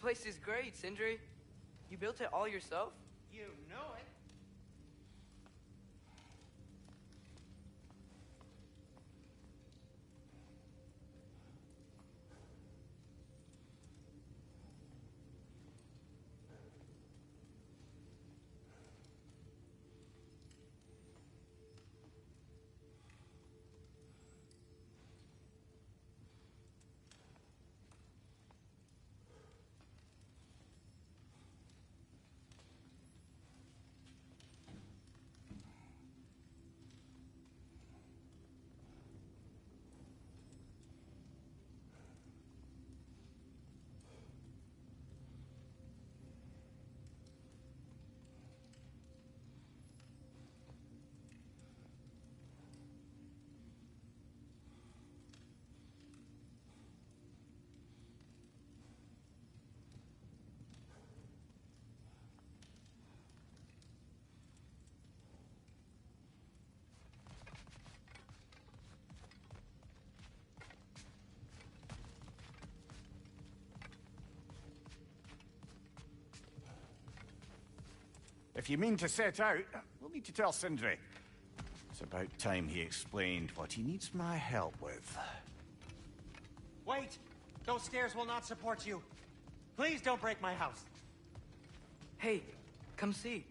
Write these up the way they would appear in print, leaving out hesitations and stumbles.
place is great, Sindri. You built it all yourself? You know it. If you mean to set out, we'll need to tell Sindri. It's about time he explained what he needs my help with. Wait! Those stairs will not support you. Please don't break my house. Hey, come see.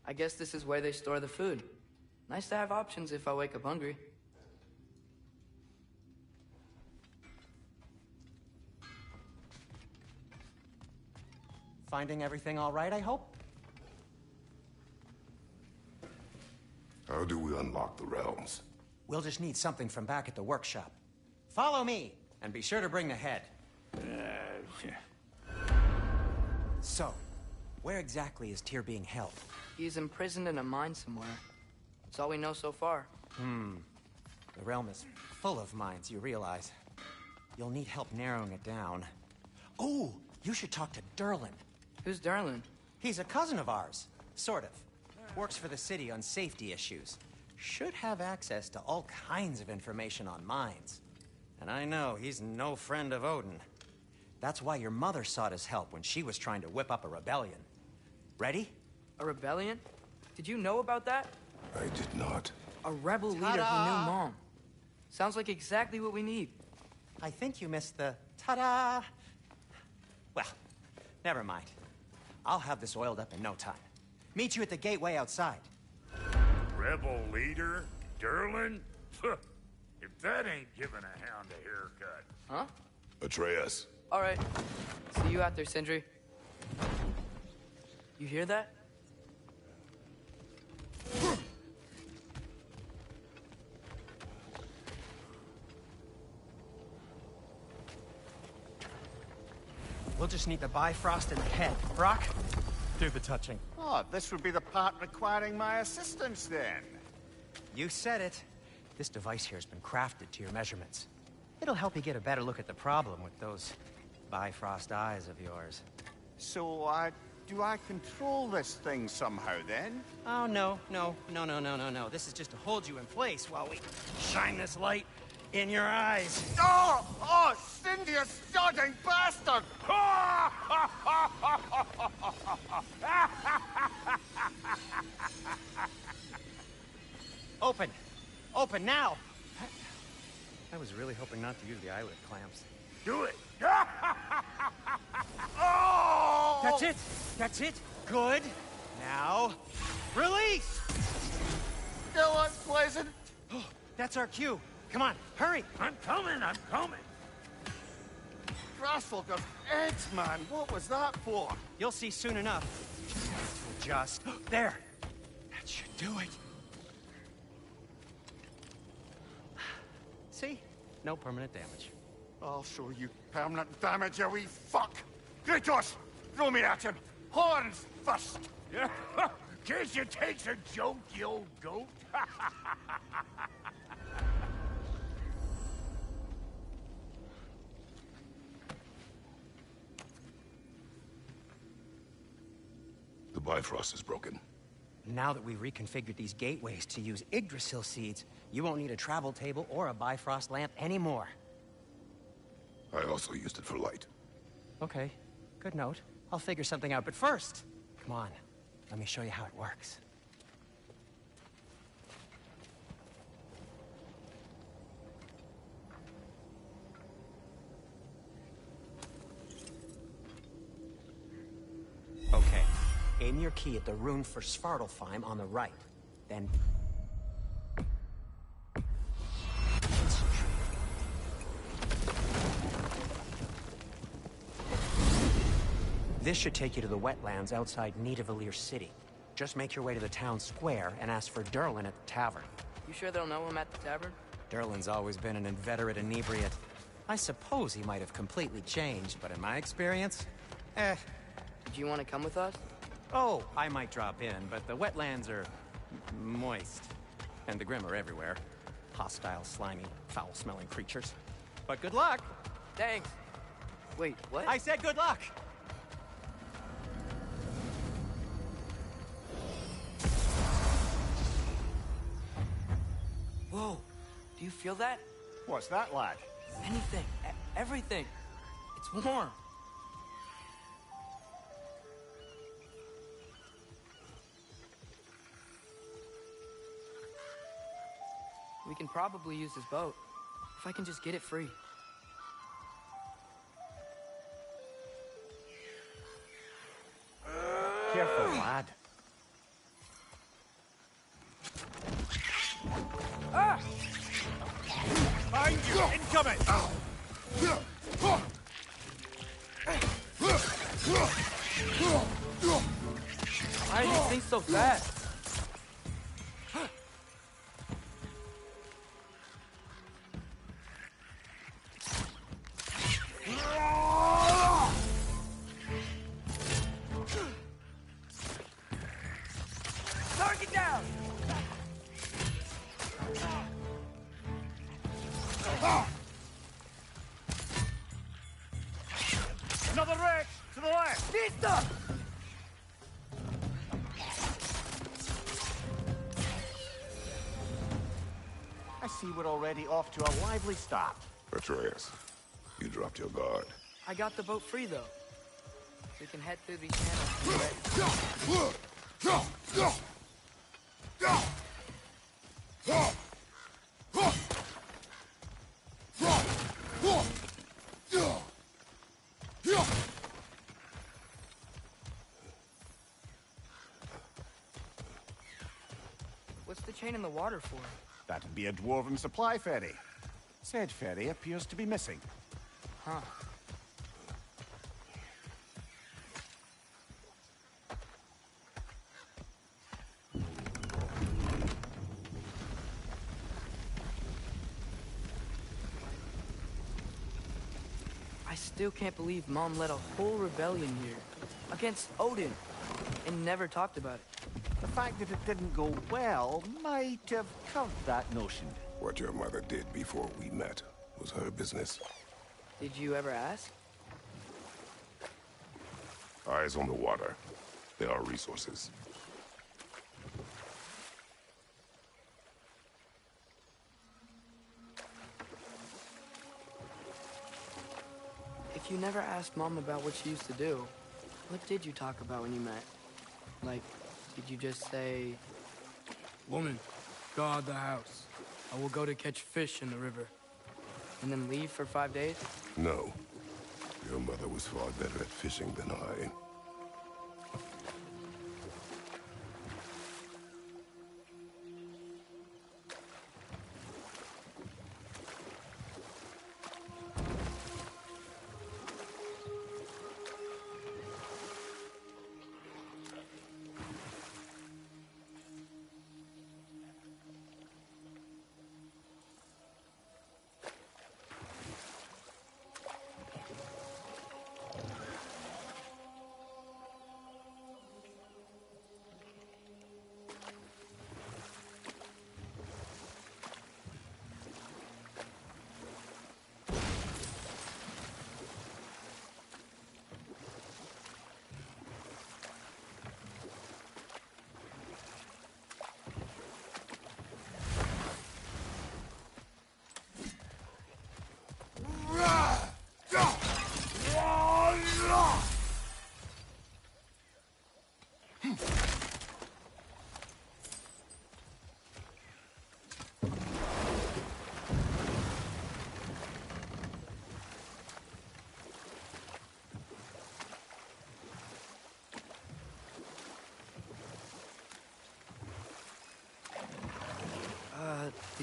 I guess this is where they store the food. Nice to have options if I wake up hungry. Finding everything all right, I hope? How do we unlock the realms? We'll just need something from back at the workshop. Follow me, and be sure to bring the head. So, where exactly is Tyr being held? He's imprisoned in a mine somewhere. That's all we know so far. The realm is full of mines, you realize. You'll need help narrowing it down. Oh, you should talk to Durlin. Who's Darlin? He's a cousin of ours, sort of. Works for the city on safety issues. Should have access to all kinds of information on mines. And I know he's no friend of Odin. That's why your mother sought his help when she was trying to whip up a rebellion. Ready? A rebellion? Did you know about that? I did not. A rebel leader who knew Mom. Sounds like exactly what we need. I think you missed the ta-da! Well, never mind. I'll have this oiled up in no time. Meet you at the gateway outside. Rebel leader? Durlin? If that ain't giving a hound a haircut. Huh? Atreus. All right. See you out there, Sindri. You hear that? We'll just need the Bifrost in the head. Brock, do the touching. Oh, this would be the part requiring my assistance then. You said it. This device here has been crafted to your measurements. It'll help you get a better look at the problem with those Bifrost eyes of yours. So, do I control this thing somehow then? Oh, no. This is just to hold you in place while we shine this light in your eyes. Oh, Cindy, you sodding bastard! Open! Open now! I was really hoping not to use the eyelid clamps. Do it! Oh! That's it! That's it! Good! Now, release! Still unpleasant. Oh, that's our cue. Come on, hurry! I'm coming! Grassful got eggs, man. What was that for? You'll see soon enough. Just... there! That should do it. See? No permanent damage. I'll show you permanent damage, you wee fuck! Kratos! Throw me at him! Horns first! Case you takes a joke, you old goat. The Bifrost is broken. Now that we've reconfigured these gateways to use Yggdrasil seeds, you won't need a travel table or a Bifrost lamp anymore. I also used it for light. Okay, good note. I'll figure something out, but first, come on, let me show you how it works. Okay, aim your key at the rune for Svartalfheim on the right, then... This should take you to the wetlands outside Nidavellir City. Just make your way to the town square and ask for Durlin at the tavern. You sure they'll know him at the tavern? Durlin's always been an inveterate inebriate. I suppose he might have completely changed, but in my experience, Do you want to come with us? Oh, I might drop in, but the wetlands are... moist. And the Grim are everywhere. Hostile, slimy, foul-smelling creatures. But good luck! Thanks. Wait, what? I said good luck! Whoa, do you feel that? What's that, lad? Anything, everything. It's warm. We can probably use this boat, if I can just get it free. Careful, lad. Ah! Find you! Incoming! Why are these things so fast? Target down! Another wreck! To the left! Pista! I see we're already off to a lively start. Atreus, you dropped your guard. I got the boat free, though. We can head through these channels. What's the chain in the water for? That'd be a dwarven supply ferry. Said ferry appears to be missing. Huh. I still can't believe Mom led a whole rebellion here against Odin and never talked about it. The fact that it didn't go well might have covered that notion. What your mother did before we met was her business. Did you ever ask? Eyes on the water. There are resources. If you never asked Mom about what she used to do, what did you talk about when you met? Like, did you just say... Woman, guard the house. I will go to catch fish in the river. And then leave for 5 days? No. Your mother was far better at fishing than I.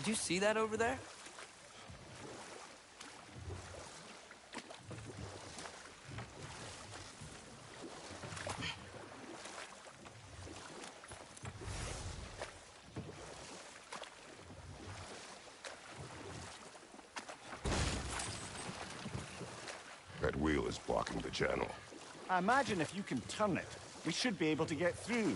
Did you see that over there? That wheel is blocking the channel. I imagine if you can turn it, we should be able to get through.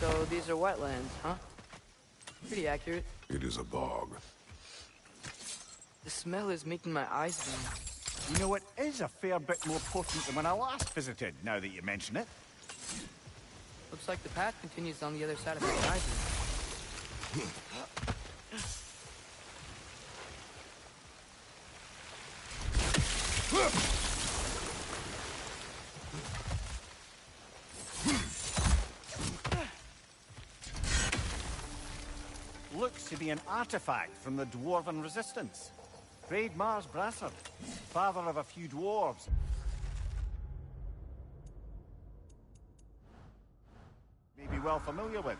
So these are wetlands, huh? Pretty accurate. It is a bog. The smell is making my eyes burn. You know, it is a fair bit more potent than when I last visited, now that you mention it. Looks like the path continues on the other side of the geyser. Looks to be an artifact from the Dwarven Resistance. Braid Mars Brassard, father of a few dwarves. May be well familiar with.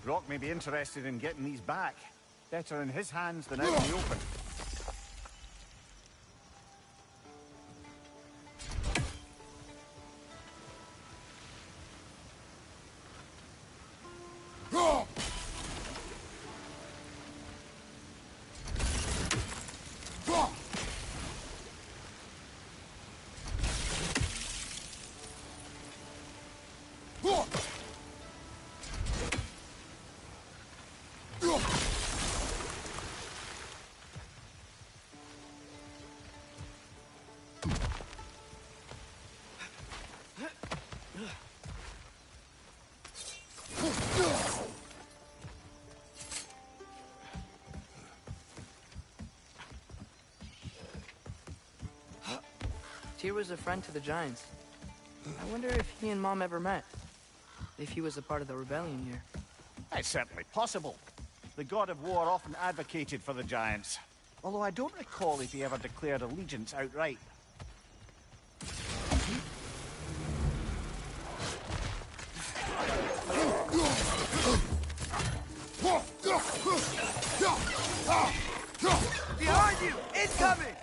Brock may be interested in getting these back. Better in his hands than out in the open. Tyr was a friend to the Giants. I wonder if he and Mom ever met. If he was a part of the rebellion here. It's certainly possible. The god of war often advocated for the Giants. Although I don't recall if he ever declared allegiance outright. Behind you! Incoming!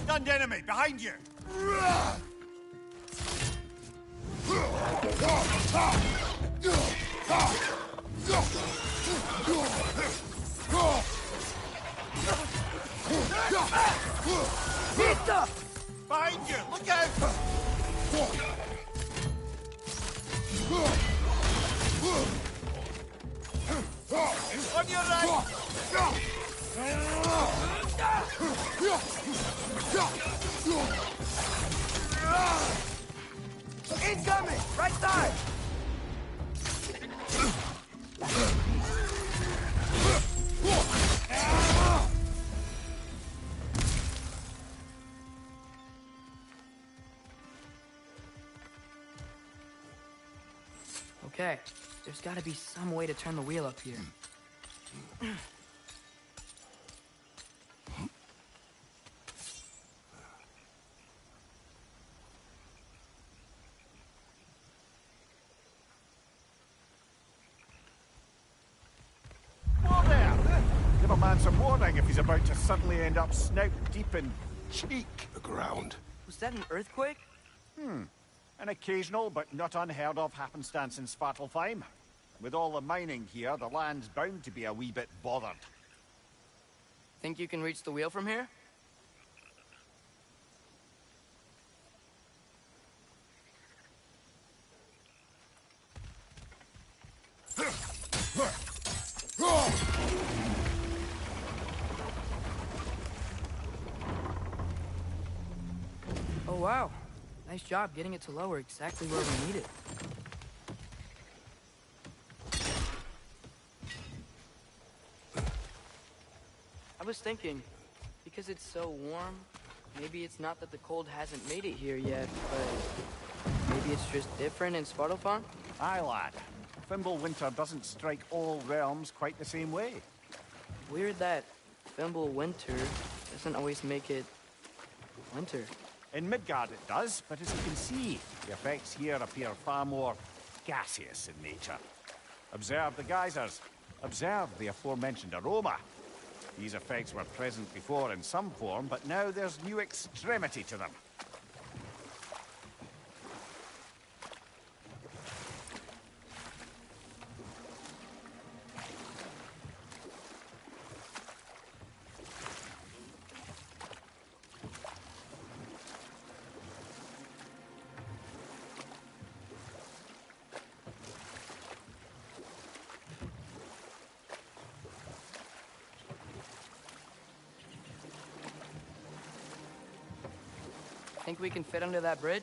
Stunned enemy behind you! Behind you! Look out! On your right! Incoming! Right side! Okay, there's gotta be some way to turn the wheel up here. Whoa there! Give a man some warning if he's about to suddenly end up snout deep in cheek. The ground. Was that an earthquake? An occasional but not unheard of happenstance in Svartalfheim. With all the mining here, the land's bound to be a wee bit bothered. Think you can reach the wheel from here? wow. Nice job getting it to lower exactly where we need it. I was thinking, because it's so warm, maybe it's not that the cold hasn't made it here yet, but maybe it's just different in Svartalfheim? Aye, lad. Fimble winter doesn't strike all realms quite the same way. Weird that Fimble winter doesn't always make it winter. In Midgard it does, but as you can see, the effects here appear far more gaseous in nature. Observe the geysers. Observe the aforementioned aroma. These effects were present before in some form, but now there's new extremity to them. Think we can fit under that bridge?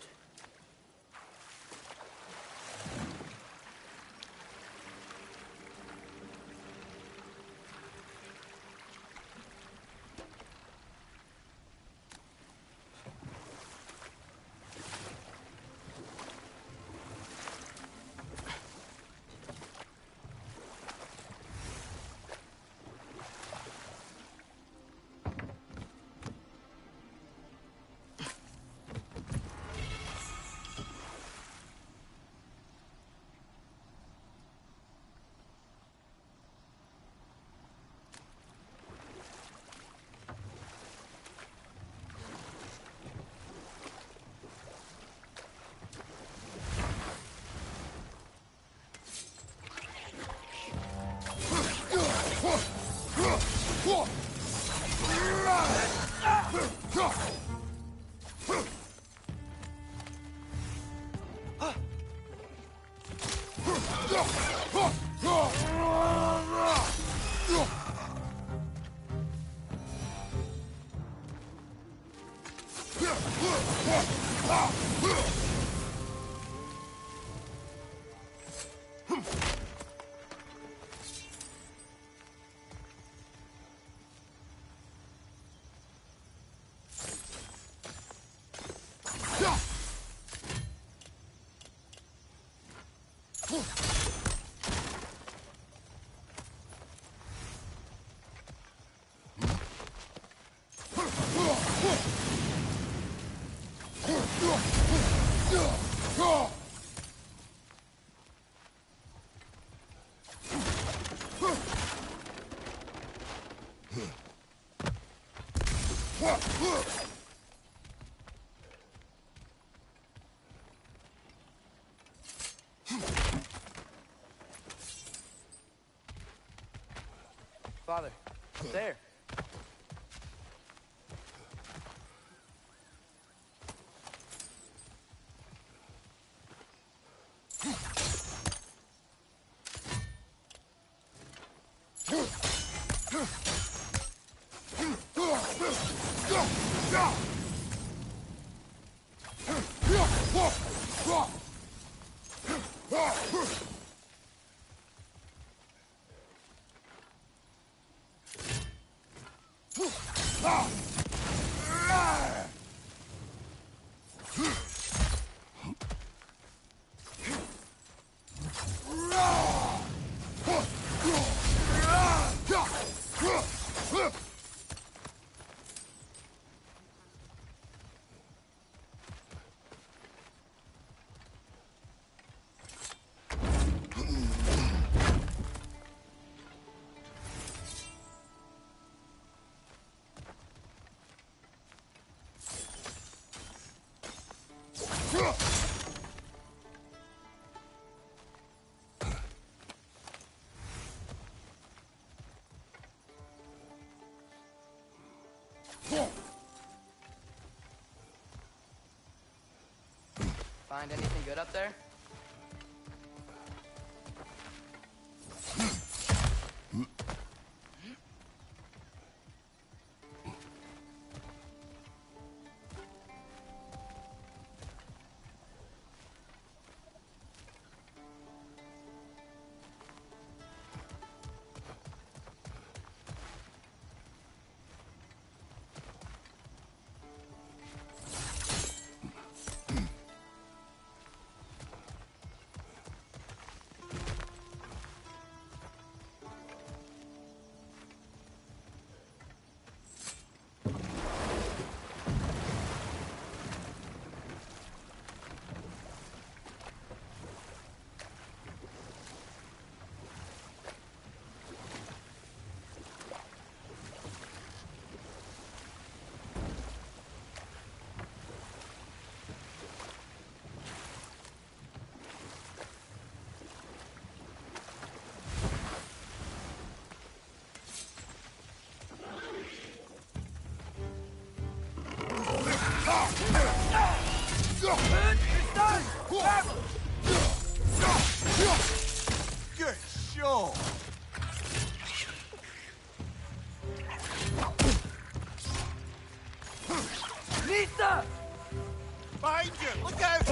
Father, there. Find anything good up there? behind you! Look out!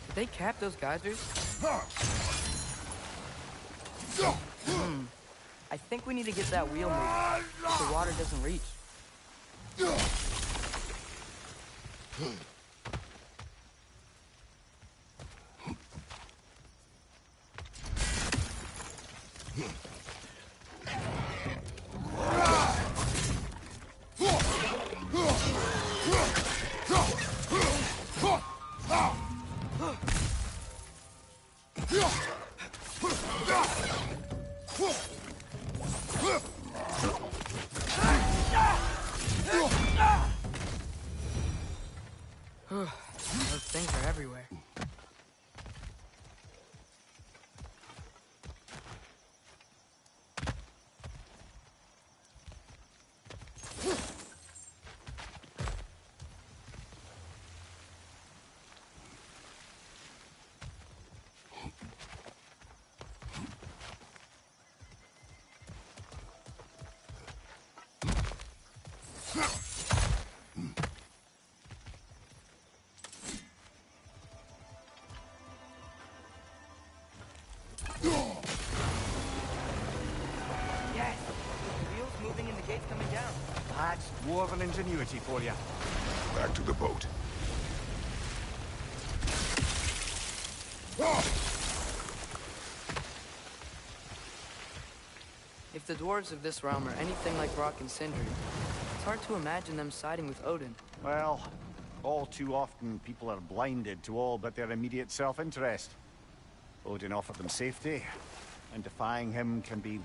Did they cap those geysers? I think we need to get that wheel moving so the water doesn't reach. Those things are everywhere. Yes! The wheel's moving and the gate's coming down. That's dwarven ingenuity for you. Back to the boat. If the dwarves of this realm are anything like Rock and Sindri, it's hard to imagine them siding with Odin. Well, all too often people are blinded to all but their immediate self-interest. Odin offered them safety, and defying him can be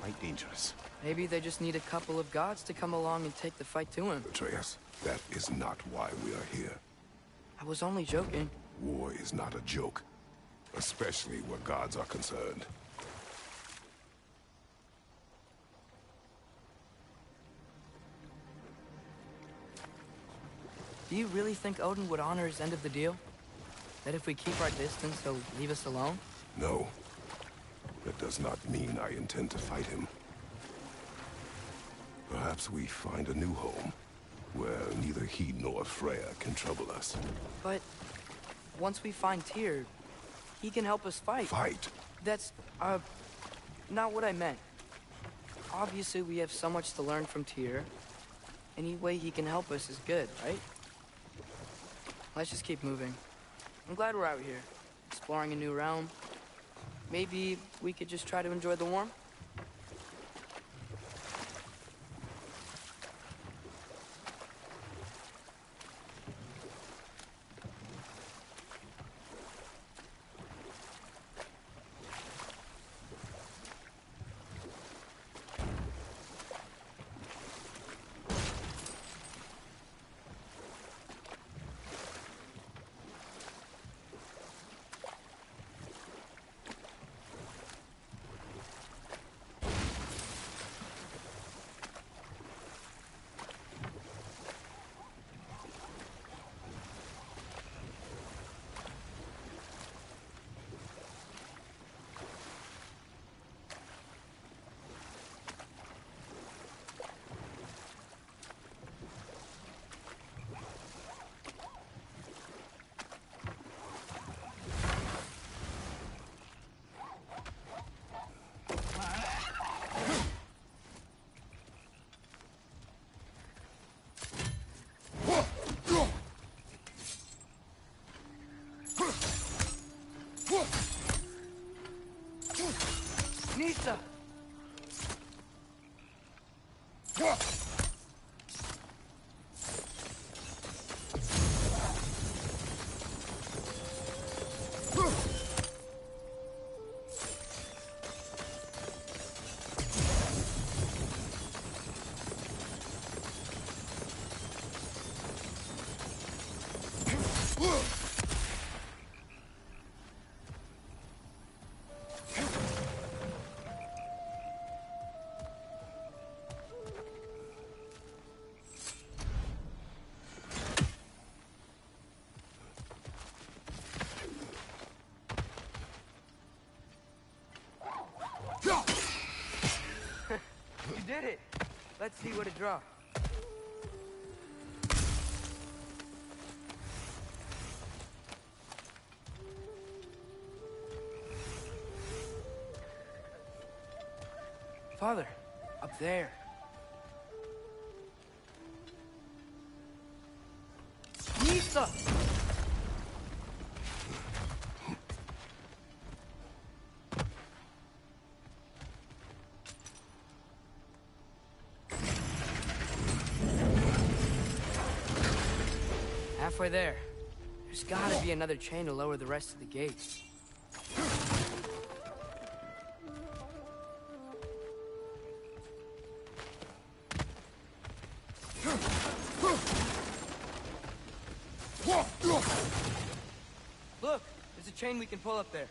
quite dangerous. Maybe they just need a couple of gods to come along and take the fight to him. Atreus, that is not why we are here. I was only joking. War is not a joke, especially where gods are concerned. Do you really think Odin would honor his end of the deal? That if we keep our distance, he'll leave us alone? No. That does not mean I intend to fight him. Perhaps we find a new home, where neither he nor Freya can trouble us. But once we find Tyr, he can help us fight. Fight? That's, not what I meant. Obviously, we have so much to learn from Tyr. Any way he can help us is good, right? Let's just keep moving. I'm glad we're out here, exploring a new realm. Maybe we could just try to enjoy the warmth? did it! Let's see what it draws. Father, up there. Nisa! Halfway there. There's gotta be another chain to lower the rest of the gates. Look, there's a chain we can pull up there.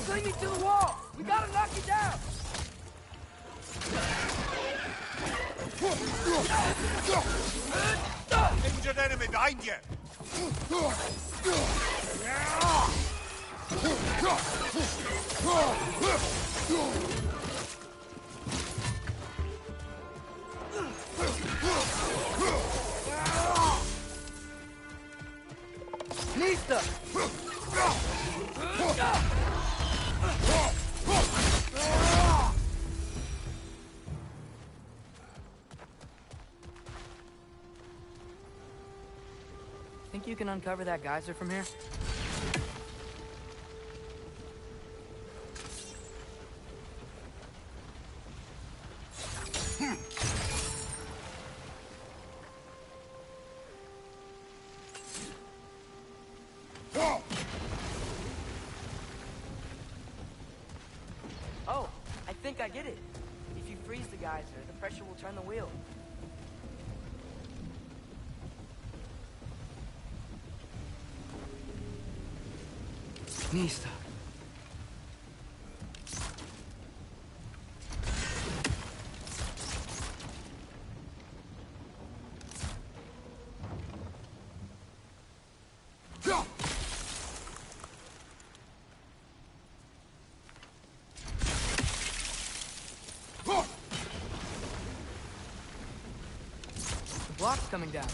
Sling me to the wall! We gotta knock you down! Injured enemy behind you! Nista! Think you can uncover that geyser from here? Oh, I think I get it. If you freeze the geyser, the pressure will turn the wheel. Nista. The block's coming down.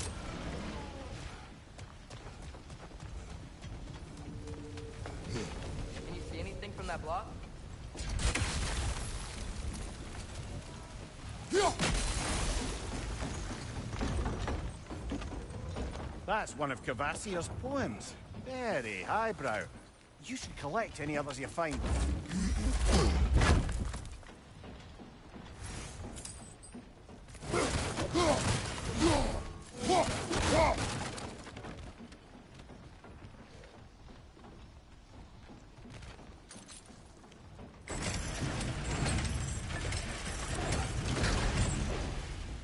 Can you see anything from that block? That's one of Cavassier's poems. Very highbrow. You should collect any others you find.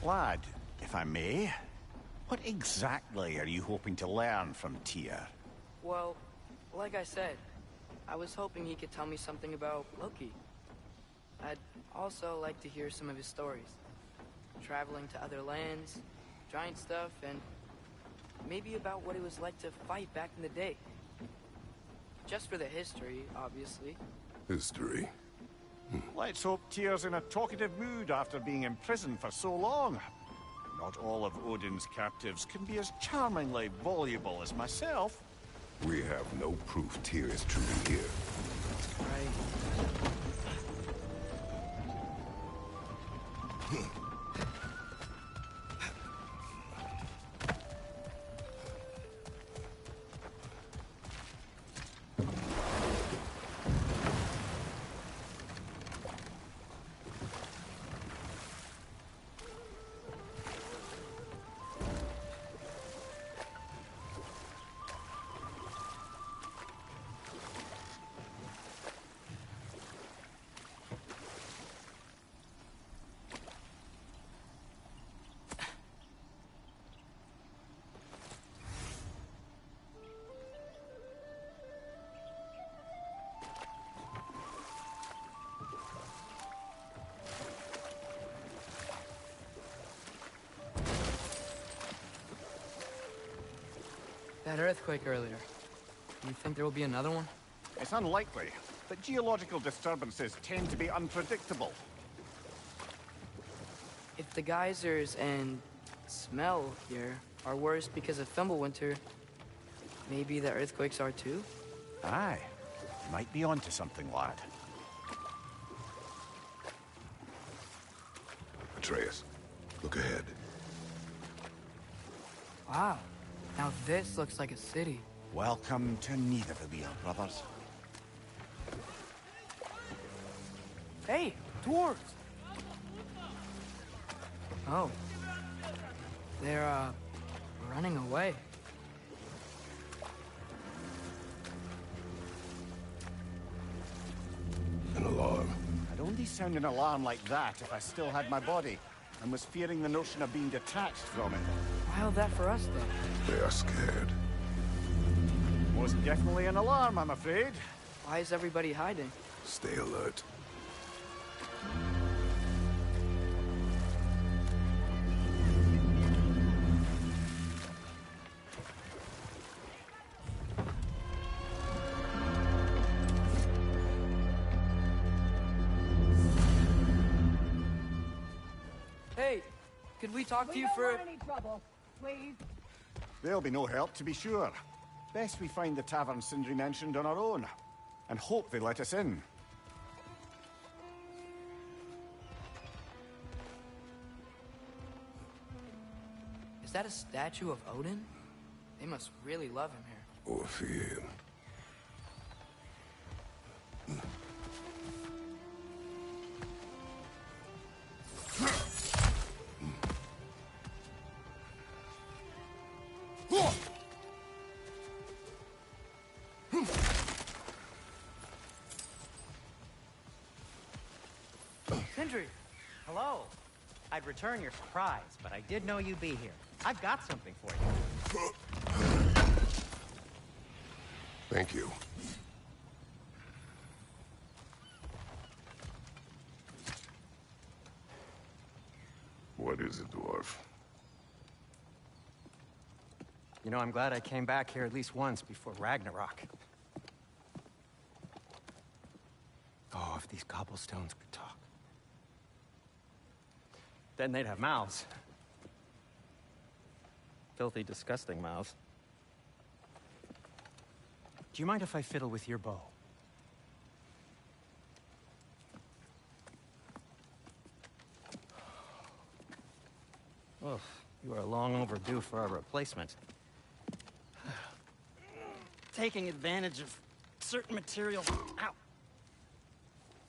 Lad, if I may, what exactly are you hoping to learn from Tyr? Well, like I said, I was hoping he could tell me something about Loki. I'd also like to hear some of his stories. Traveling to other lands, giant stuff, and maybe about what it was like to fight back in the day. Just for the history, obviously. History. Let's hope Tyr's in a talkative mood after being in prison for so long. Not all of Odin's captives can be as charmingly voluble as myself. We have no proof Tyr is truly here. Right. That earthquake earlier. You think there will be another one? It's unlikely, but geological disturbances tend to be unpredictable. If the geysers and smell here are worse because of Thimblewinter, maybe the earthquakes are too? Aye. Might be onto something, lad. Atreus, look ahead. Wow. Now this looks like a city. Welcome to Nidavellir, brothers. Hey, dwarves! Oh. They're, running away. An alarm. I'd only sound an alarm like that if I still had my body, and was fearing the notion of being detached from it. Why held that for us, though? They are scared. Was definitely an alarm, I'm afraid. Why is everybody hiding? Stay alert. Hey, could we talk to you don't for... want any trouble, please. There'll be no help, to be sure. Best we find the tavern Sindri mentioned on our own, and hope they let us in. Is that a statue of Odin? They must really love him here. Or fear him. Sindri! Hello. I'd return your surprise, but I did know you'd be here. I've got something for you. Thank you. What is it, dwarf? You know, I'm glad I came back here at least once before Ragnarok. Oh, if these cobblestones could talk. Then they'd have mouths. Filthy, disgusting mouths. Do you mind if I fiddle with your bow? Oh, you are long overdue for a replacement. Taking advantage of certain materials. Ow!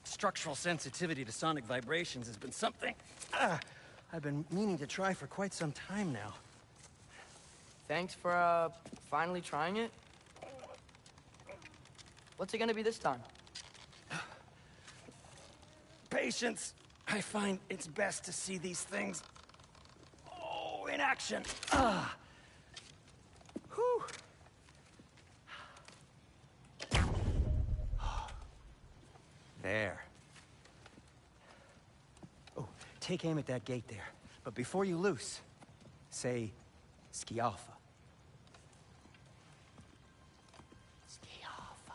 Structural sensitivity to sonic vibrations has been something I've been meaning to try for quite some time now. Thanks for, finally trying it. What's it gonna be this time? Patience. I find it's best to see these things, in action. Whew. There. Oh, take aim at that gate there. But before you loose, say, Skialfa. Skialfa.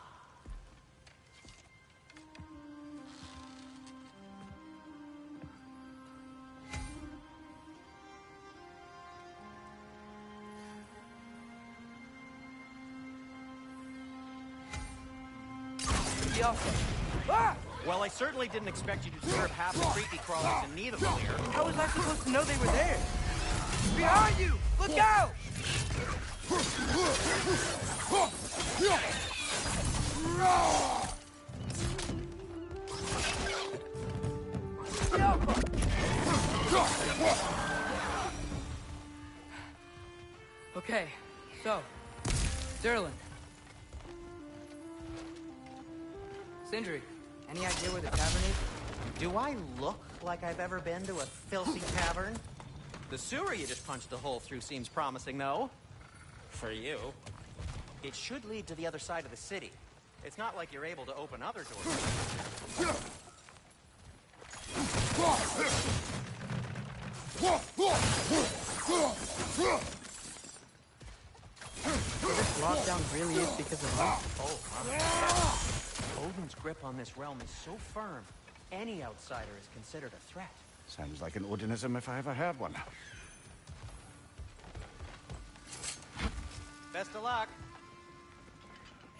Ah! Well, I certainly didn't expect you to disturb half the creepy crawlers in Nidavellir. How was I supposed to know they were there? Behind you! Look out! Okay, so, Sterling. Sindri, any idea where the tavern is? Do I look like I've ever been to a filthy tavern? The sewer you just punched a hole through seems promising, though. For you. It should lead to the other side of the city. It's not like you're able to open other doors. This it really is because of us? Odin's grip on this realm is so firm, any outsider is considered a threat. Sounds like an Odinism if I ever heard one. Best of luck.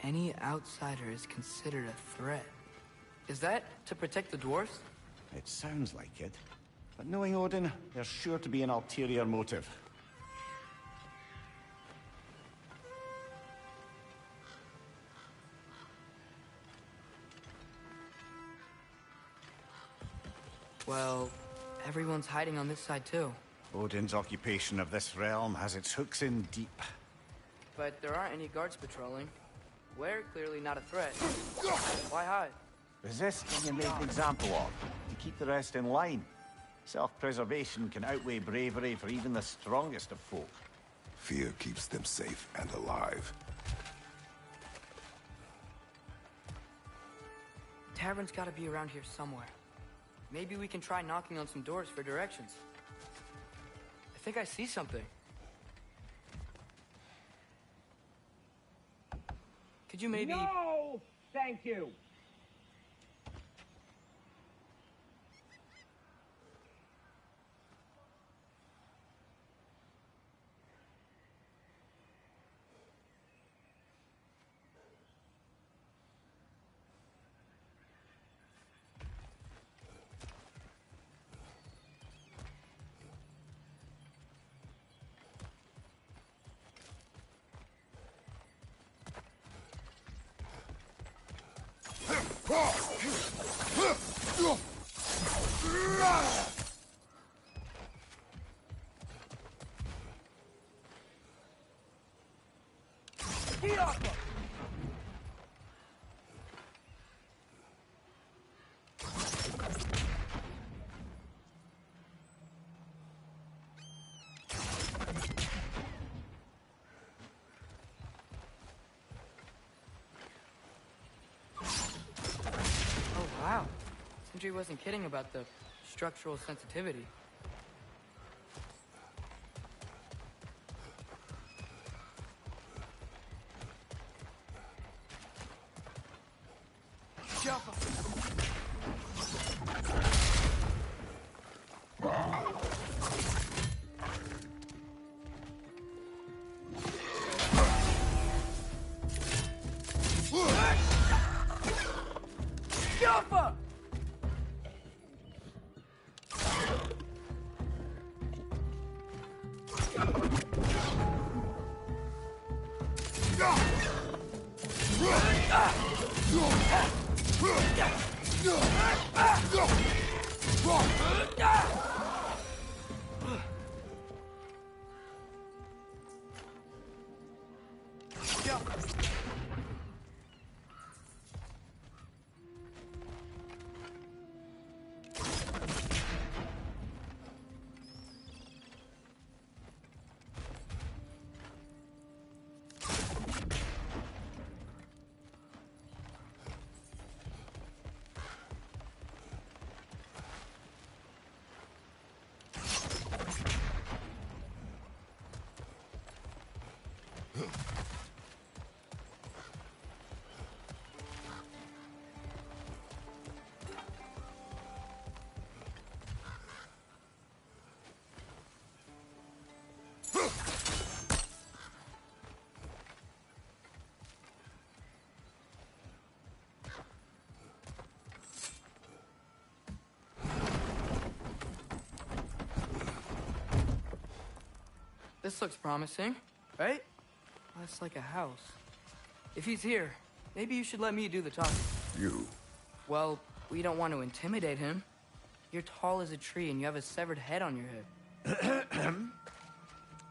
Any outsider is considered a threat. Is that to protect the dwarves? It sounds like it. But knowing Odin, there's sure to be an ulterior motive. Well, everyone's hiding on this side too. Odin's occupation of this realm has its hooks in deep. But there aren't any guards patrolling. We're clearly not a threat. Why hide? Resist and you make an example of, to keep the rest in line. Self-preservation can outweigh bravery for even the strongest of folk. Fear keeps them safe and alive. Tavern's gotta be around here somewhere. Maybe we can try knocking on some doors for directions. I think I see something. Could you maybe... No! Thank you. Oh, wow. Sindri wasn't kidding about the structural sensitivity. This looks promising, right? That's like a house. If he's here, maybe you should let me do the talking. You? Well, we don't want to intimidate him. You're tall as a tree and you have a severed head on your head.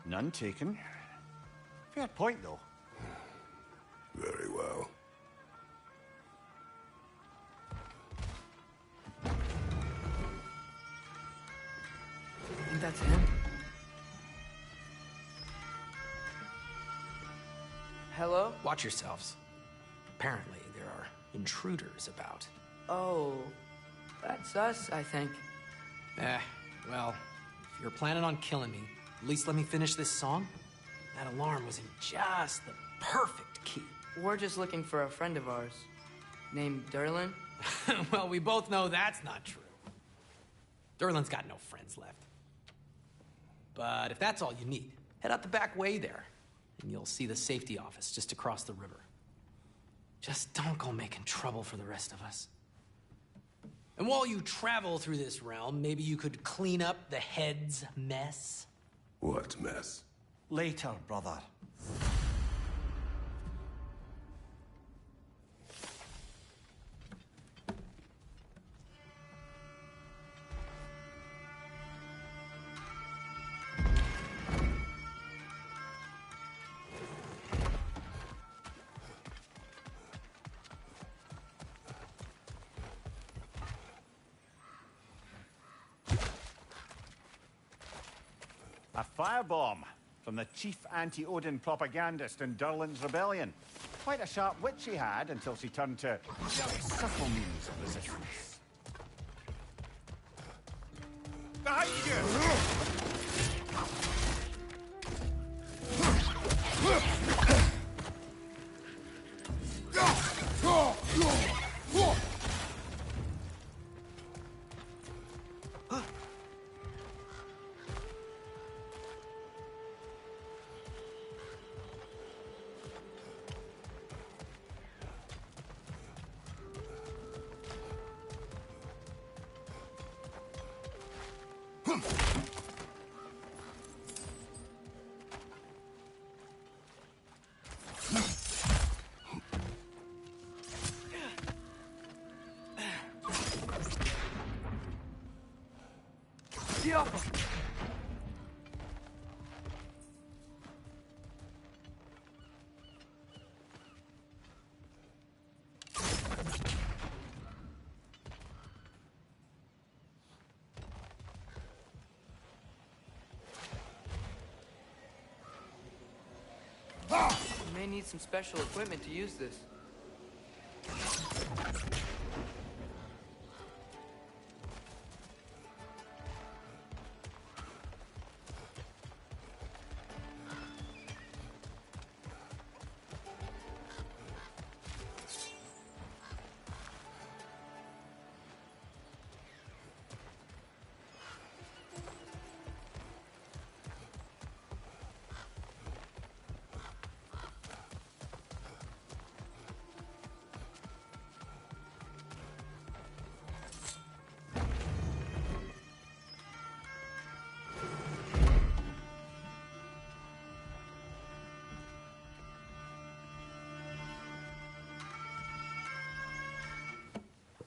None taken. Fair point, though. Very well. I think that's him. Hello? Watch yourselves. Apparently, there are intruders about. Oh, that's us, I think. Well, if you're planning on killing me, at least let me finish this song. That alarm was in just the perfect key. We're just looking for a friend of ours named Derlin. Well, we both know that's not true. Derlin's got no friends left. But if that's all you need, head out the back way there, and you'll see the safety office just across the river. Just don't go making trouble for the rest of us. And while you travel through this realm, maybe you could clean up the head's mess? What mess? Later, brother. A firebomb from the chief anti-Odin propagandist in Durlin's rebellion. Quite a sharp wit she had until she turned to very subtle means of resistance. Behind you! You may need some special equipment to use this.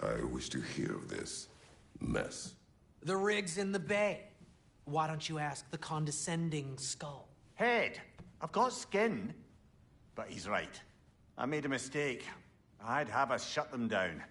I wish to hear of this mess. The rig's in the bay. Why don't you ask the condescending skull? Head, I've got skin. But he's right. I made a mistake. I'd have us shut them down.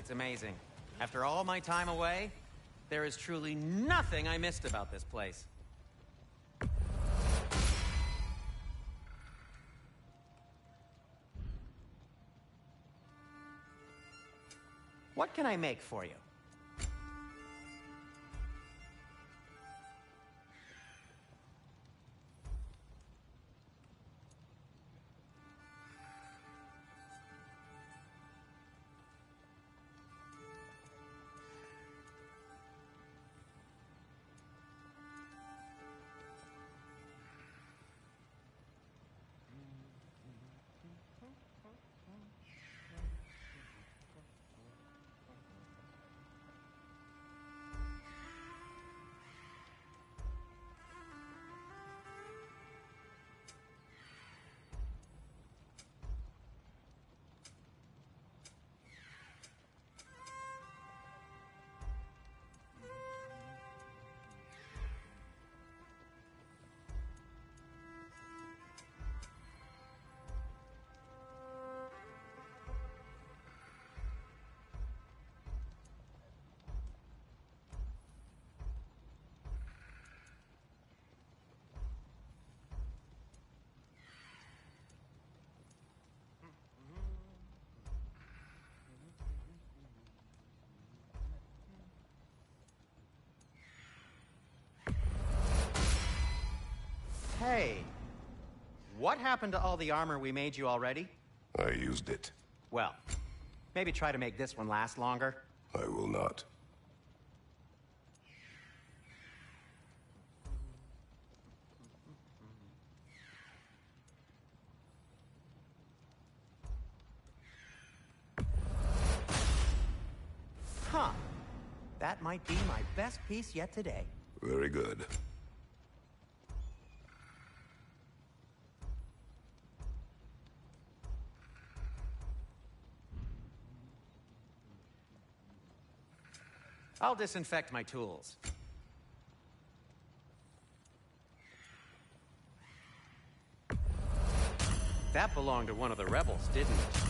It's amazing. After all my time away, there is truly nothing I missed about this place. What can I make for you? Hey, what happened to all the armor we made you already? I used it. Well, maybe try to make this one last longer. I will not. Huh. That might be my best piece yet today. Very good. I'll disinfect my tools. That belonged to one of the rebels, didn't it?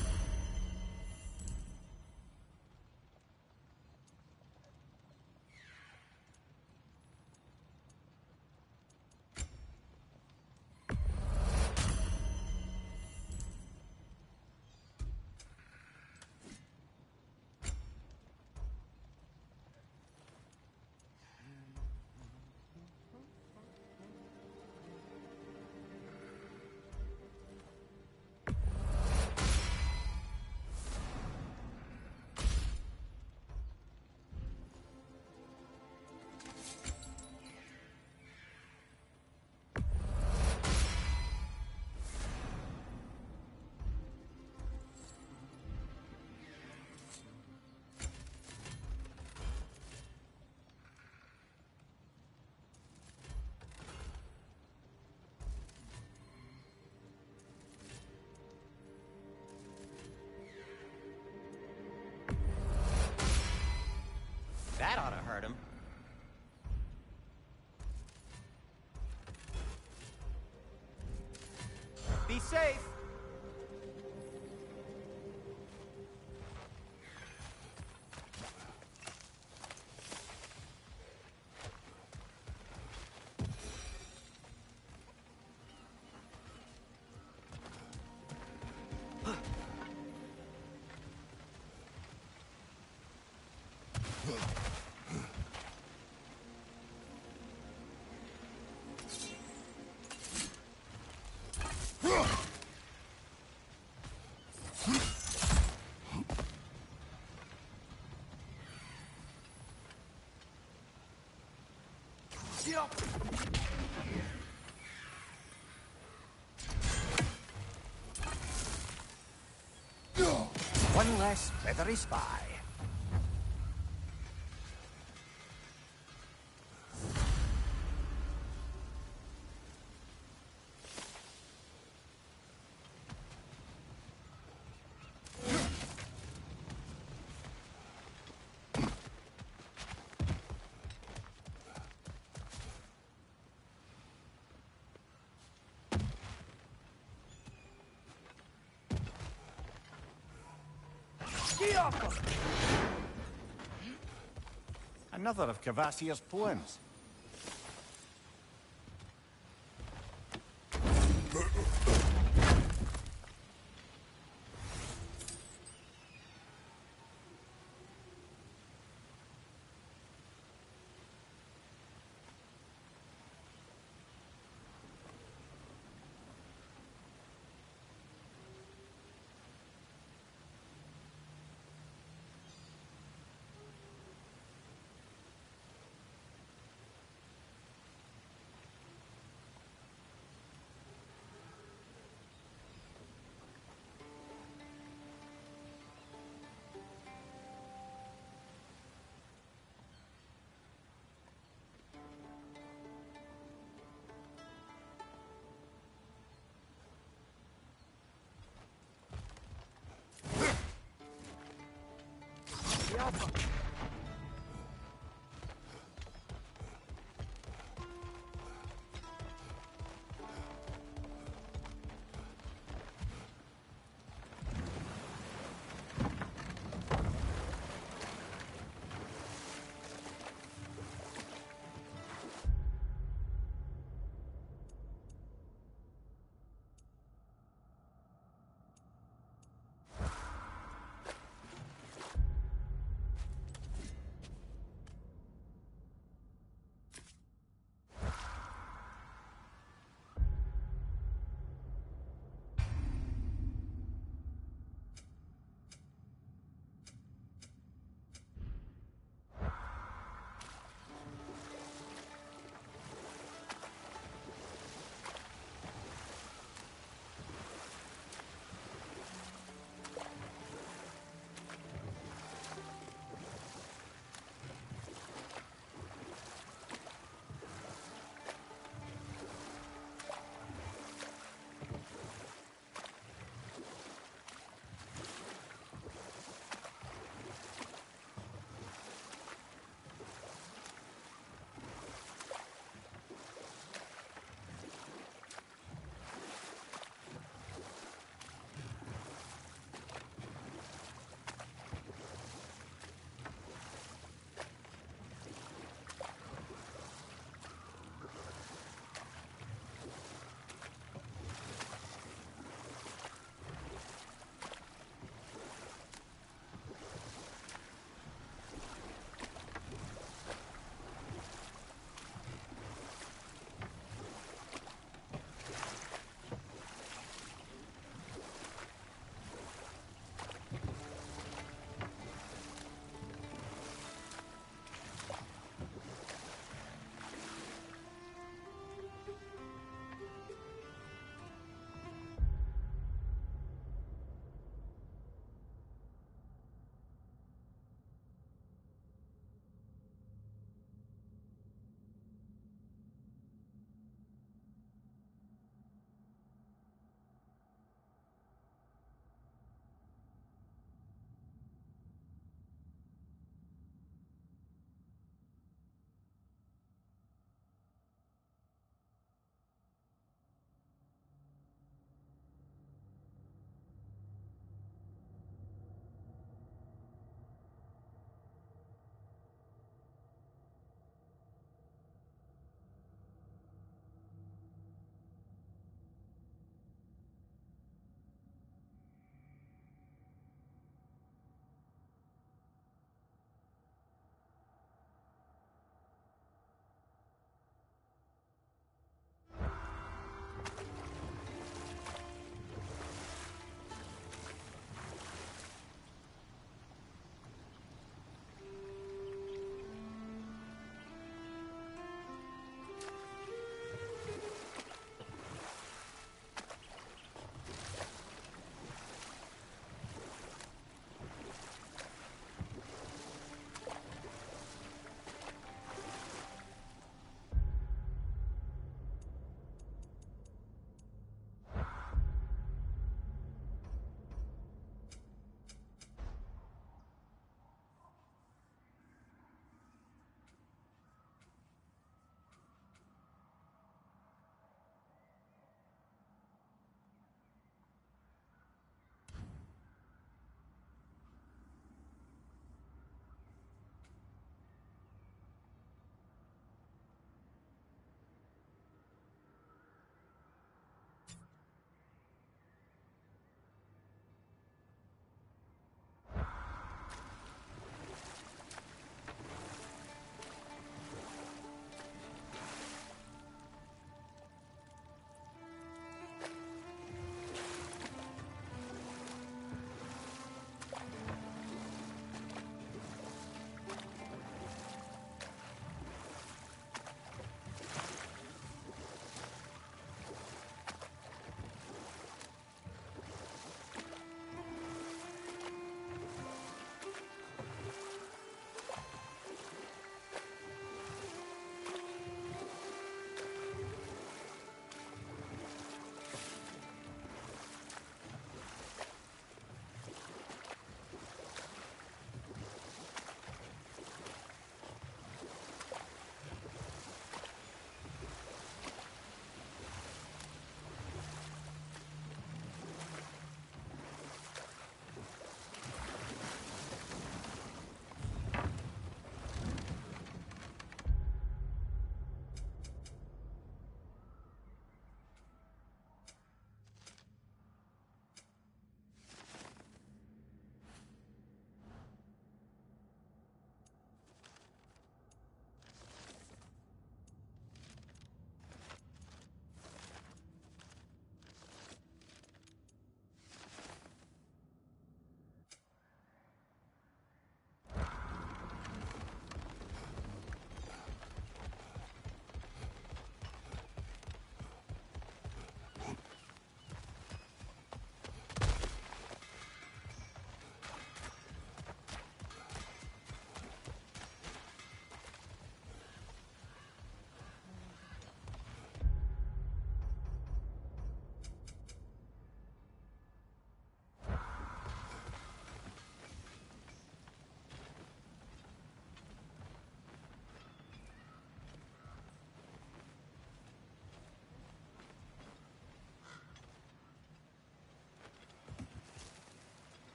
That ought to hurt him. Be safe. One less feathery spy. Another of Cavassier's poems.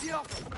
Yaffa.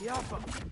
Yaffa.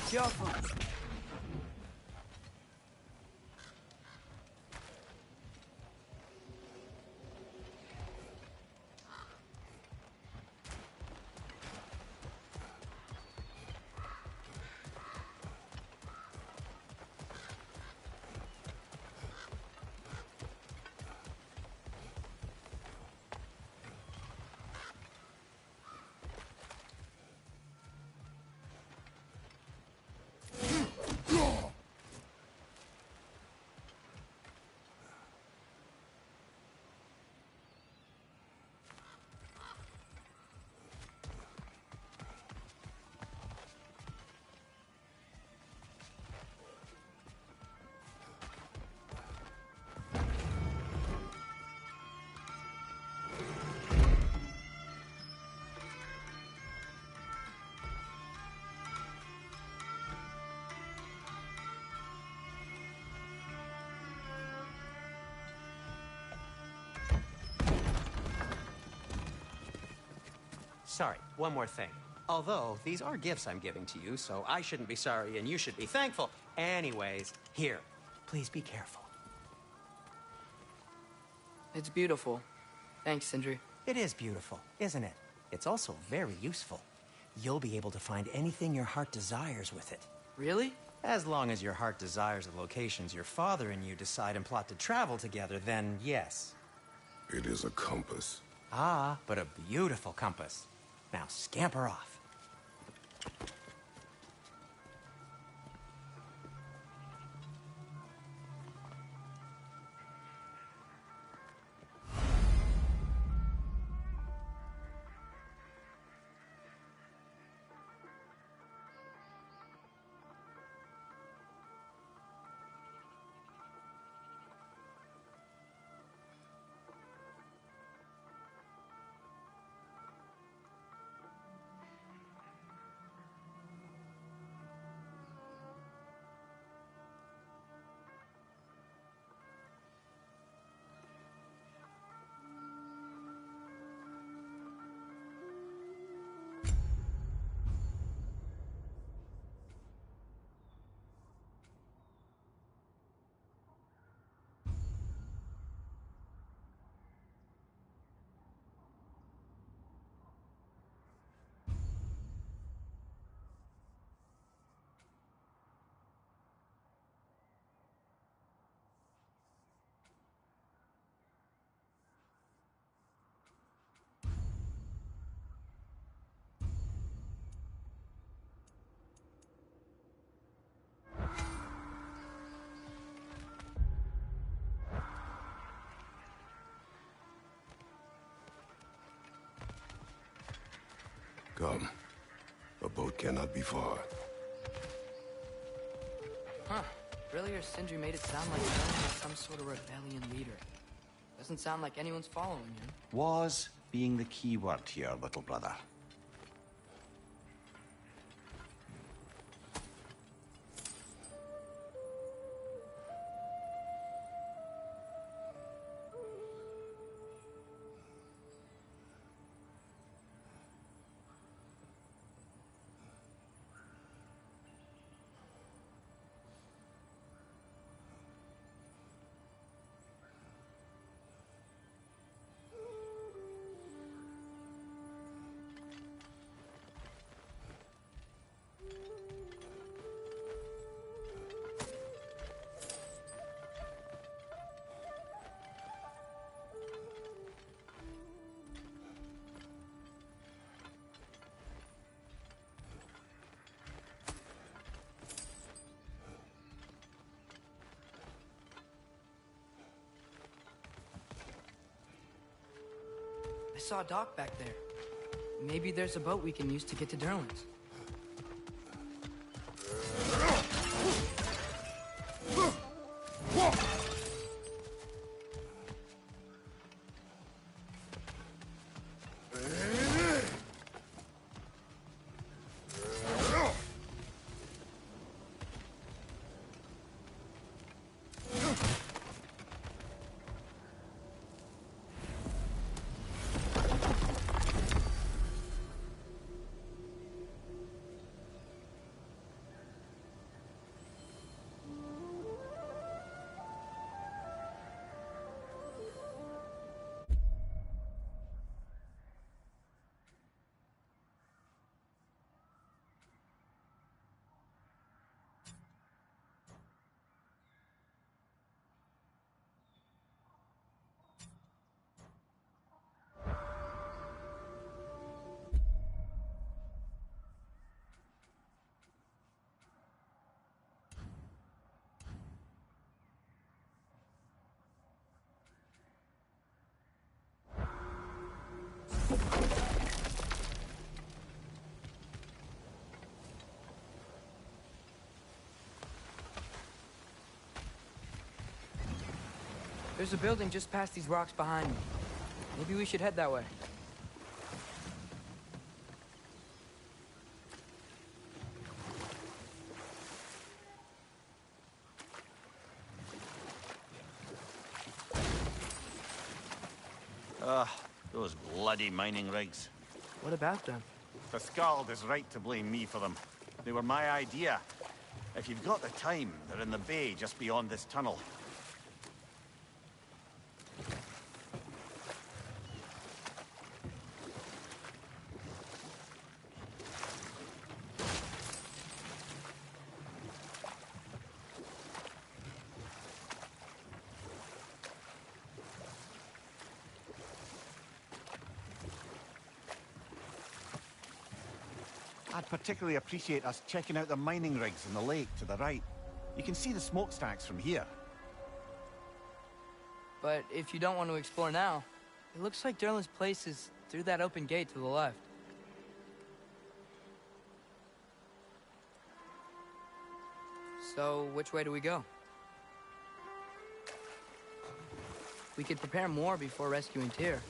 Careful. Sorry, one more thing. Although, these are gifts I'm giving to you, so I shouldn't be sorry and you should be thankful. Anyways, here, please be careful. It's beautiful. Thanks, Sindri. It is beautiful, isn't it? It's also very useful. You'll be able to find anything your heart desires with it. Really? As long as your heart desires the locations your father and you decide and plot to travel together, then yes. It is a compass. Ah, but a beautiful compass. Now scamper off. Come. A boat cannot be far. Huh. Earlier, Sindri made it sound like Durlan was some sort of rebellion leader. Doesn't sound like anyone's following him. Was being the key word here, little brother. I saw a dock back there. Maybe there's a boat we can use to get to Durlan's. There's a building just past these rocks behind me. Maybe we should head that way. Those bloody mining rigs. What about them? The Skald is right to blame me for them. They were my idea. If you've got the time, they're in the bay just beyond this tunnel. I'd particularly appreciate us checking out the mining rigs in the lake to the right. You can see the smokestacks from here. But if you don't want to explore now, it looks like Derlin's place is through that open gate to the left. So, which way do we go? We could prepare more before rescuing Tyr.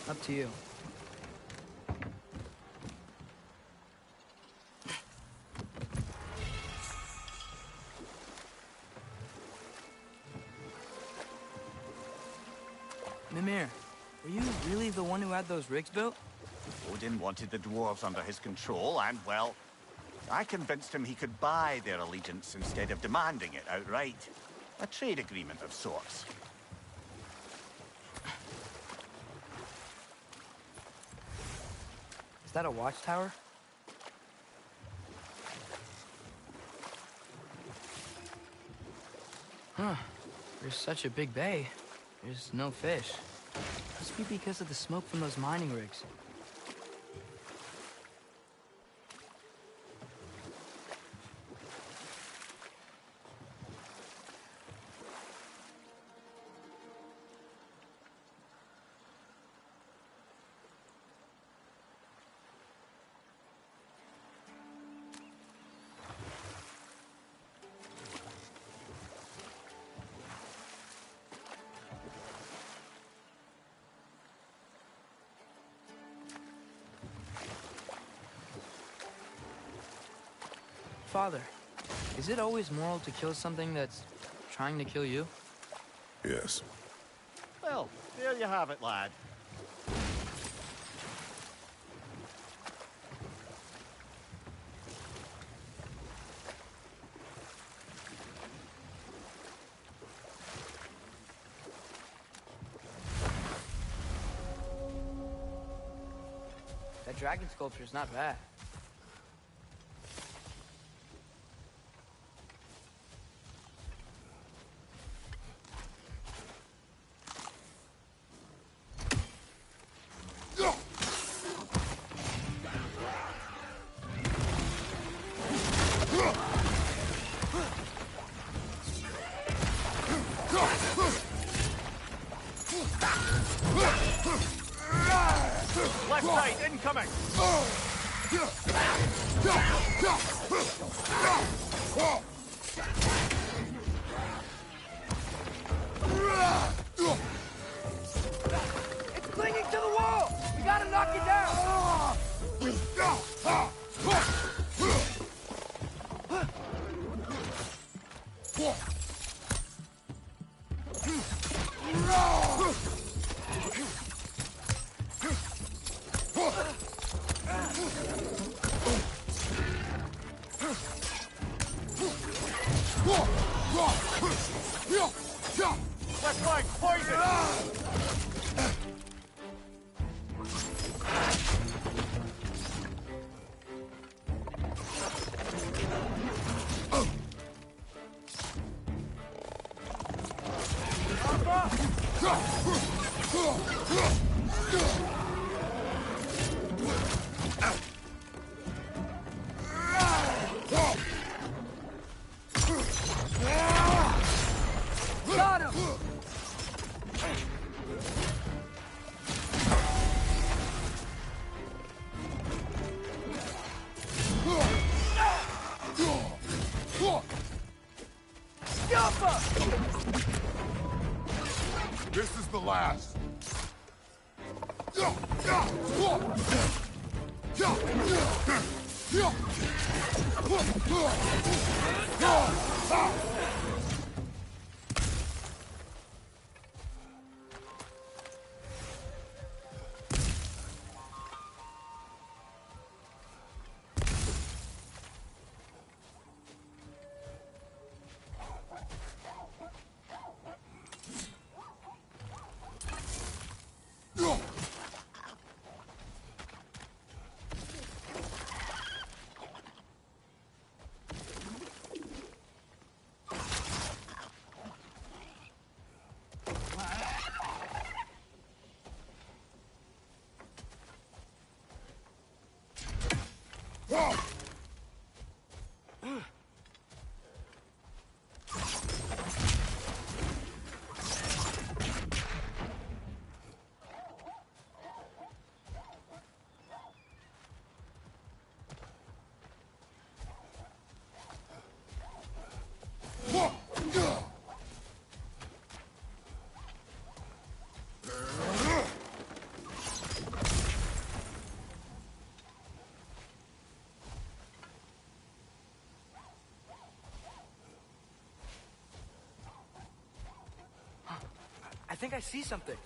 Up to you. Mimir, were you really the one who had those rigs built? Odin wanted the dwarves under his control, and, well, I convinced him he could buy their allegiance instead of demanding it outright. A trade agreement of sorts. Is that a watchtower? Huh. There's such a big bay. There's no fish. Must be because of the smoke from those mining rigs. Father, is it always moral to kill something that's trying to kill you? Yes. Well, there you have it, lad. That dragon sculpture's not bad. Left side, incoming! It's clinging to the wall! We gotta knock it down! Left flank, poison! Got him! Jump up! This is the last. I think I see something.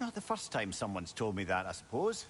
Not the first time someone's told me that, I suppose.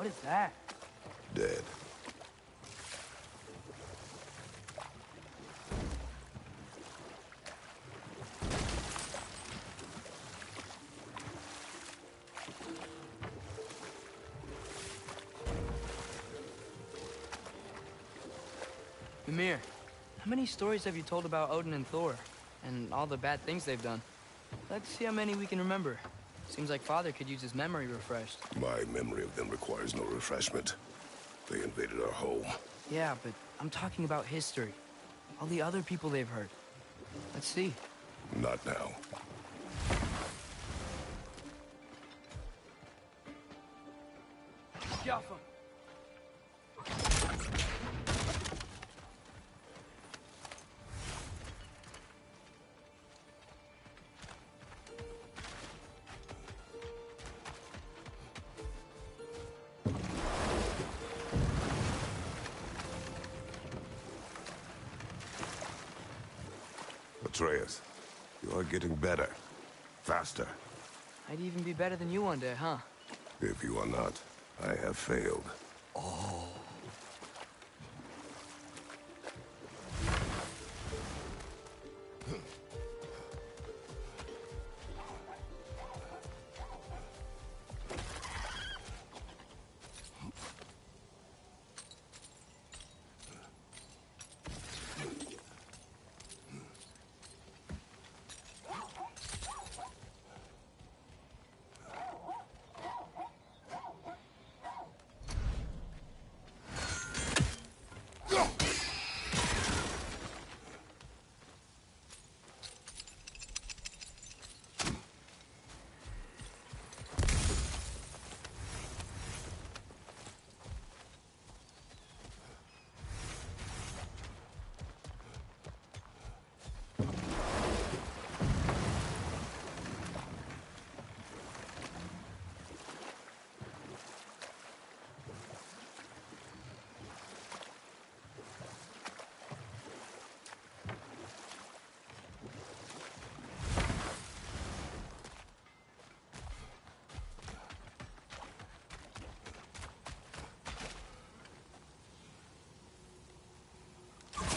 What is that? Dead. Mimir, how many stories have you told about Odin and Thor? And all the bad things they've done? Let's see how many we can remember. Seems like Father could use his memory refreshed. My memory of them requires no refreshment. They invaded our home. Yeah, but I'm talking about history. All the other people they've hurt. Let's see. Not now. Jaffa! Atreus, you are getting better. Faster. I'd even be better than you one day, huh? If you are not, I have failed.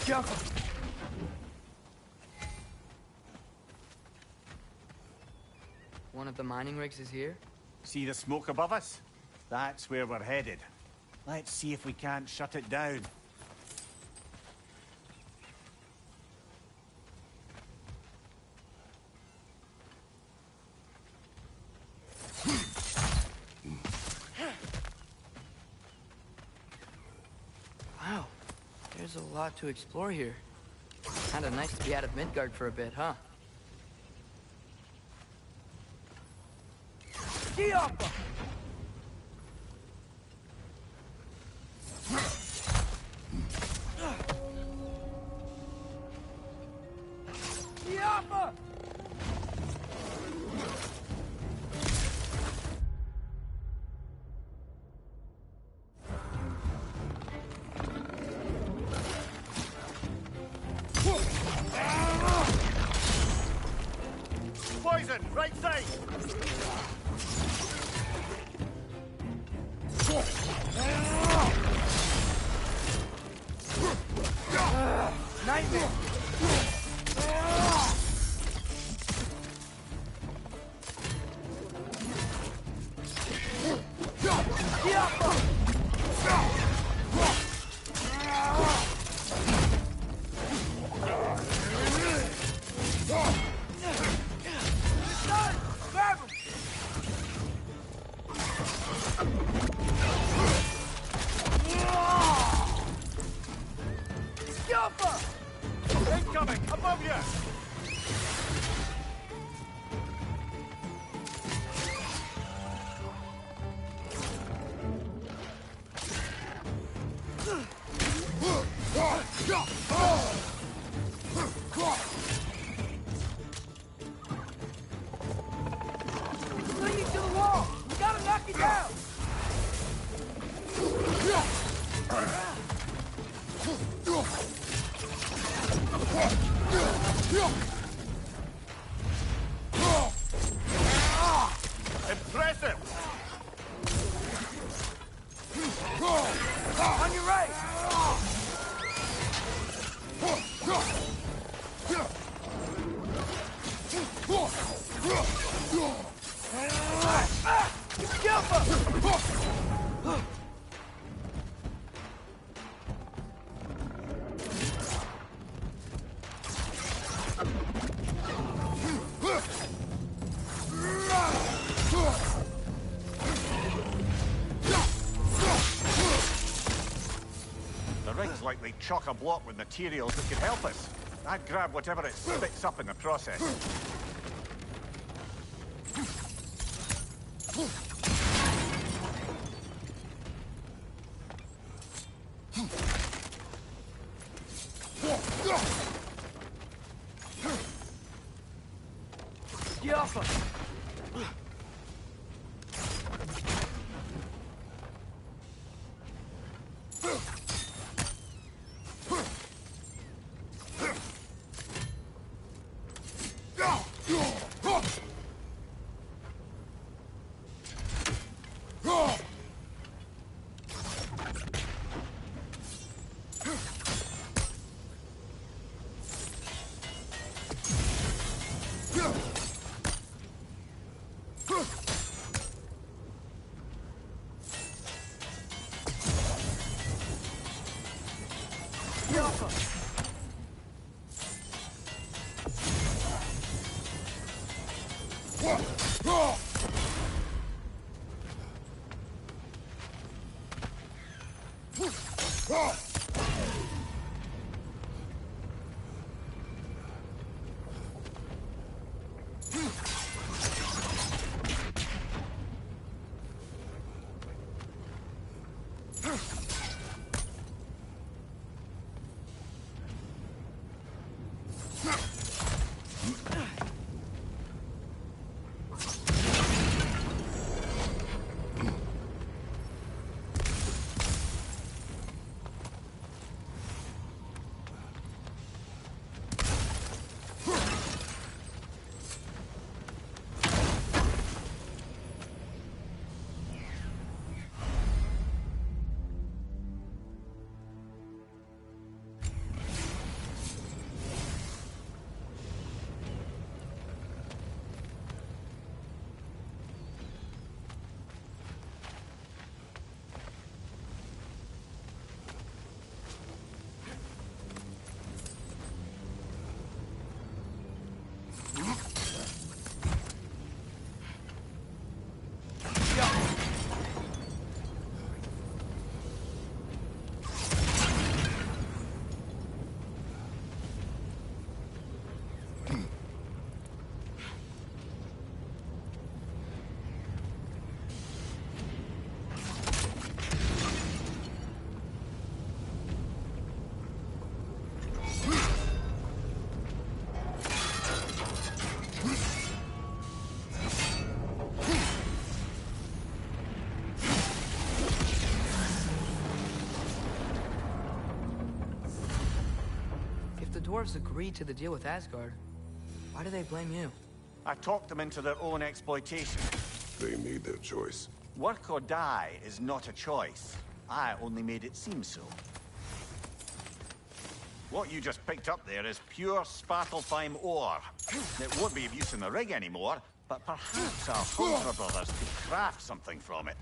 Jaffa! One of the mining rigs is here? See the smoke above us? That's where we're headed. Let's see if we can't shut it down. Wow, there's a lot to explore here. Kinda nice to be out of Midgard for a bit, huh? Jaffa! Jaffa! Poison, right side! Nightmare! Grab him! Incoming! Above you! Sling it to the wall! We gotta knock it down! Impressive! On your right! The rig's likely chock-a-block with materials that could help us. I'd grab whatever it spits up in the process. dwarves agreed to the deal with Asgard, why do they blame you? I talked them into their own exploitation. They made their choice. Work or die is not a choice. I only made it seem so. What you just picked up there is pure Svartalfheim ore. It won't be of use in the rig anymore, but perhaps our Hunter brothers could craft something from it.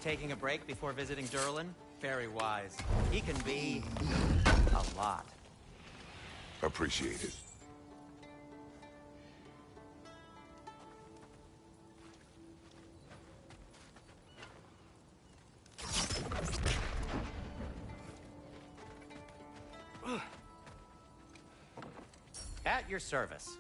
taking a break before visiting Durlin? Very wise. He can be... a lot. Appreciate it. At your service.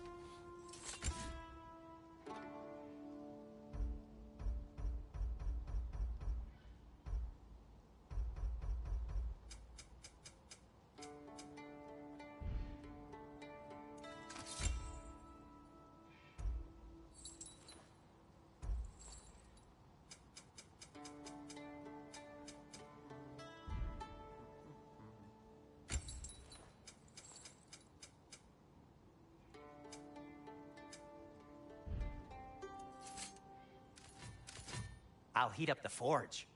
I'll heat up the forge.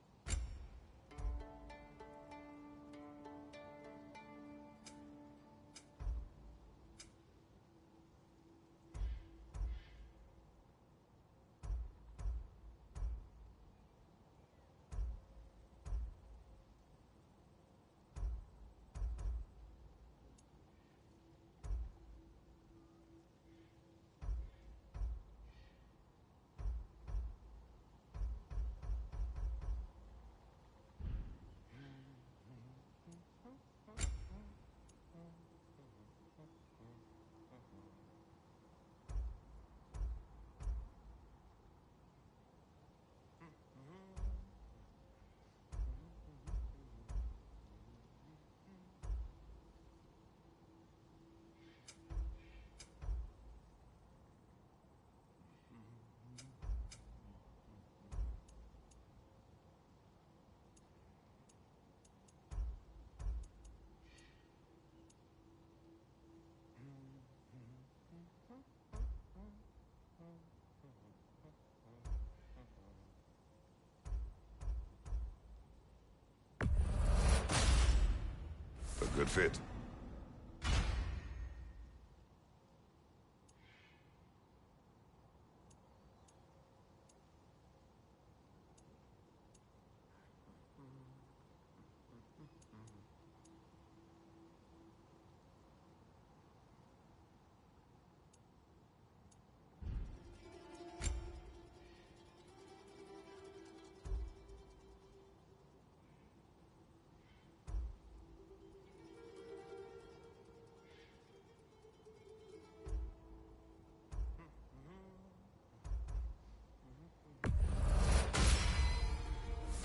A good fit.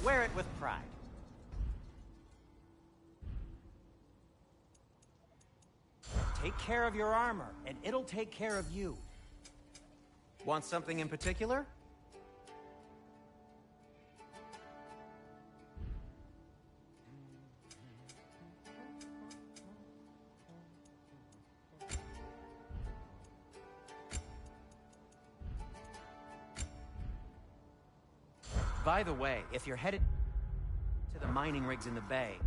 Wear it with pride. Take care of your armor, and it'll take care of you. Want something in particular? By the way, if you're headed to the mining rigs in the bay,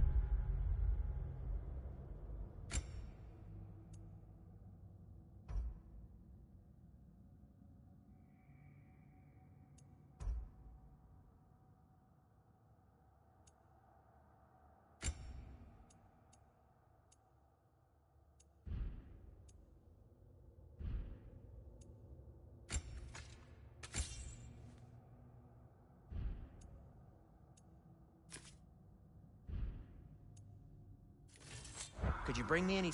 could you bring me any...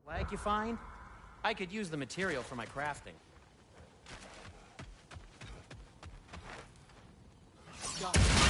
Flag you find? I could use the material for my crafting. God.